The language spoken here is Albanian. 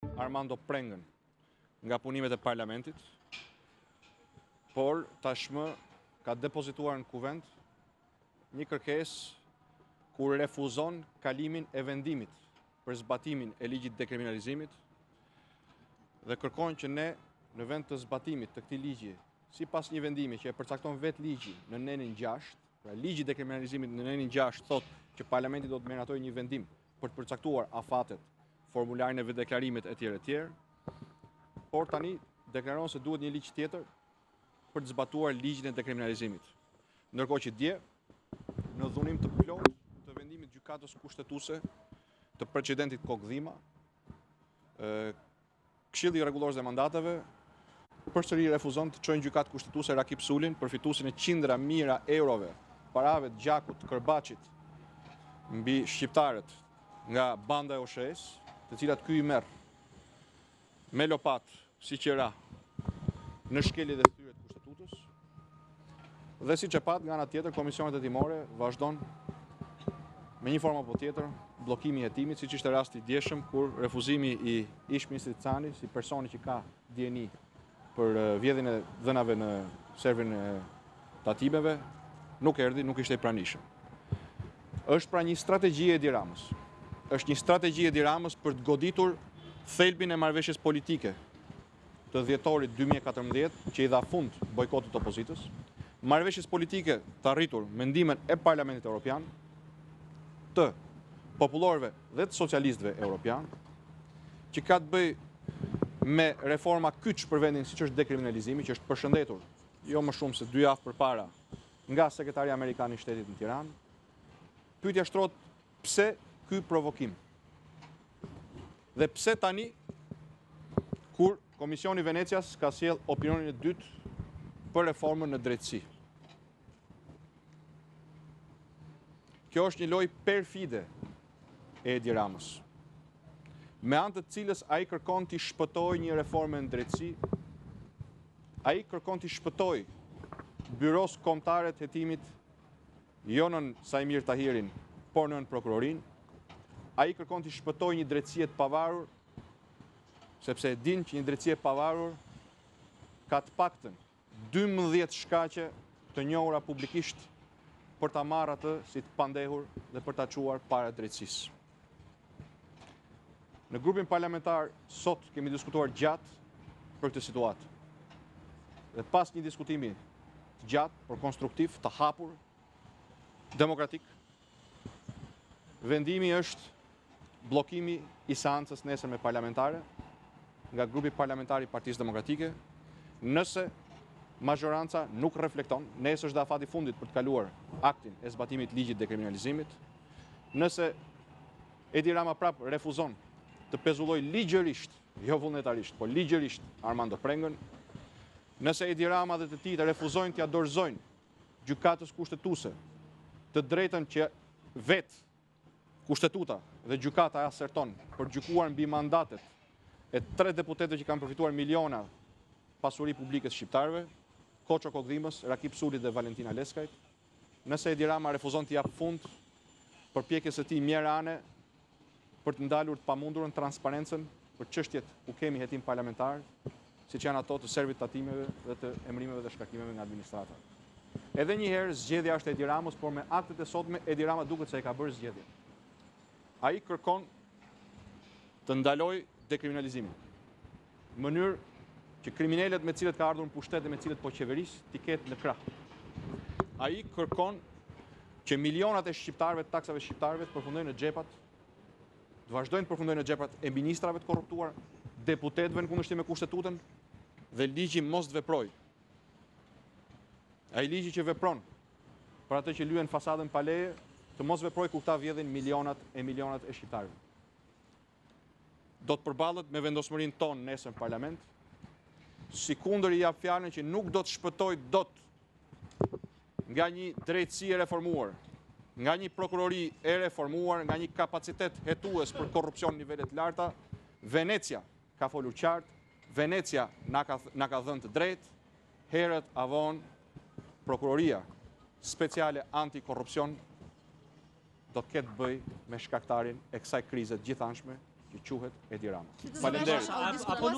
Armando Prengën nga punimet e parlamentit, por tashmë ka depozituar në kuvent një kërkesë ku refuzon kalimin e vendimit për zbatimin e ligjit dekriminalizimit dhe kërkon që ne në vend të zbatimit të këtij ligji, sipas një vendimi që e përcakton vetë ligji në nenin 6, pra ligji dekriminalizimit në nenin 6 thotë që parlamenti do të meratojë një vendim për të përcaktuar afatet, formularin e deklarimit etj. Por tani deklaron se duhet një ligj tjetër për të zbatuar ligjin e dekriminalizimit. Ndërkohë që dje, në dhunim të plotë të vendimit gjykatës kushtetuese të precedentit Kokdhima, Këshilli Rregullor dhe Mandateve përsëri refuzon të çojë në gjykatë kushtetuese Rakip Sulin, përfituesin e qindra mijëra eurove, parave të gjakut, kërbaçit mbi shqiptarët nga banda e OSHE-s, të cilat ky i merr me lopat si qera në shkelje dhe thyrje të kushtetutës. Dhe siç e pat nga ana tjetër, komisionet hetimore vazhdon me një formë apo tjetër bllokimi i hetimit, siç ishte rasti i djeshëm kur refuzimi i ish-ministrit Cani, si personi që ka dieni për vjedhjen e dhënave në serverin e tatimeve, nuk erdhi, nuk ishte i pranishëm. Është pra një strategji e Edi Ramës. Është një strategji e Edi Ramës për të goditur thelbin e marrëveshjes politike të dhjetorit 2014, që i dha fund bojkotit opozitës, marrëveshjes politike të arritur me ndihmën e Parlamentit Evropian, të popullorëve dhe të socialistëve evropian, që ka të bëjë me reforma kyç për vendin siç është dekriminalizimi, që është përshëndetur jo më shumë se 2 javë përpara nga Sekretaria Amerikan i Shtetit në Tiranë. Pyetja shtrohet, pse ky provokim? Dhe pse tani kur Komisioni Venecias ka sjell opinionin e dytë për reformën në drejtësi? Kjo është një lojë perfide e Edi Ramës, me anë të cilës ai kërkon t'i shpëtojë një reformë në drejtësi, ai kërkon t'i shpëtojë byros kombëtare të hetimit jo nën Sajmir Tahirin, por nën prokurorin. Ai kërkon t'i shpëtojë një drejtësi të pavarur, sepse e din që një drejtësi e pavarur ka të paktën 12 shkaqe të njohura publikisht për ta marrë atë si të pandehur dhe për ta quar para drejtësisë. Në grupin parlamentar sot kemi diskutuar gjatë për këtë situatë. Dhe pas një diskutimi të gjatë, por konstruktiv, të hapur, demokratik, vendimi është bllokimi i seancës nesërme parlamentare nga grupi parlamentar i Partisë Demokratike, nëse mazhoranca nuk reflekton, nesër është afati fundit për të kaluar aktin e zbatimit ligjit dekriminalizimit, nëse Edi Rama prap refuzon të pezulloj ligjërisht, jo vullnetarisht, por ligjërisht Armando Prengën, nëse Edi Rama dhe të tij të refuzojnë t'ia dorëzojnë gjykatës kushtetuese të drejtën që vetë kushtetuta dhe gjykata e aserton për gjykuar mbi mandatet e 3 deputetëve që kanë përfituar miliona pasuri publike të shqiptarëve, Koço Kokdhimës, Rakip Sulit dhe Valentina Leskajt, nëse Edi Rama refuzon t'i jap fund përpjekjes së tij mjerane për të ndalur të pamundurën transparencën për çështjet ku kemi hetim parlamentar, siç janë ato të servit tatimeve dhe të emërimeve dhe shkarkimeve nga administrata. Edhe një herë zgjedhja është Edi Ramës, por me aktet e sotme Edi Rama duket se e ka bërë zgjedhjen. Ai kërkon të ndalojë dekriminalizimin, në mënyrë që kriminalet me cilët ka ardhur në pushtet dhe me cilët po qeveris t'i ketë në krah. Ai kërkon që milionat e shqiptarëve të taksave shqiptarëve të përfundojnë në xhepat, të vazhdojnë të përfundojnë në xhepat e ministrave të korruptuar, deputetëve në kundërshtim me kushtetutën dhe ligji mos të veprojë. Ai ligji që vepron për atë që lyen fasadën pa leje, të mos veprojë ku këta vjedhin milionat e shqiptarëve. Do të përballet me vendosmërinë tonë nesër në parlament, sikundër i jap fjalën që nuk do të shpëtoj dot nga një drejtësi e reformuar, nga një prokurori e reformuar, nga një kapacitet hetues për korrupsion në nivele të larta. Venecia ka folur qartë, Venecia na ka dhënë të drejtë, herët avon prokuroria speciale antikorrupsion do të ketë bëj me shkaktarin e kësaj krize të gjithanshme që quhet Edi Rama. Faleminderit. Apo